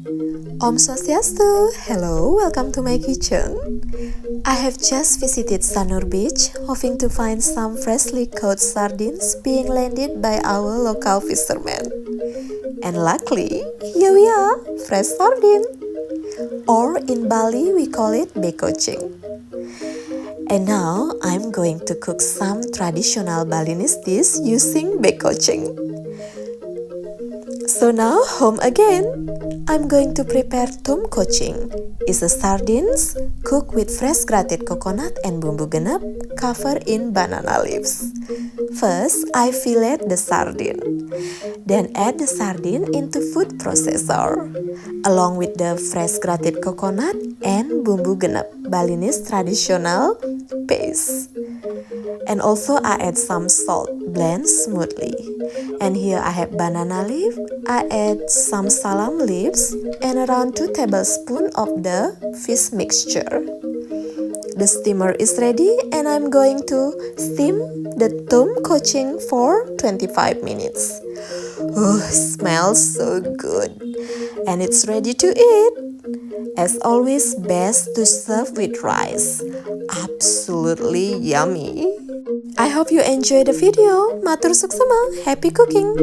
Om Swastiastu! Hello, welcome to my kitchen. I have just visited Sanur Beach, hoping to find some freshly caught sardines being landed by our local fishermen. And luckily, here we are, fresh sardine. Or in Bali, we call it bekocing. And now, I'm going to cook some traditional Balinese dish using bekocing. So now, home again. I'm going to prepare tom kocing. It's a sardines cooked with fresh grated coconut and bumbu genep covered in banana leaves. First, I fillet the sardine. Then add the sardine into food processor, along with the fresh grated coconut and bumbu genep, Balinese traditional paste. And also I add some salt, blend smoothly. And here I have banana leaf, I add some salam leaves and around 2 tablespoons of the fish mixture. The steamer is ready and I'm going to steam the tom kocing for 25 minutes. Oh, smells so good. And it's ready to eat. As always, best to serve with rice. Absolutely yummy. I hope you enjoyed the video. Matur suksema, happy cooking!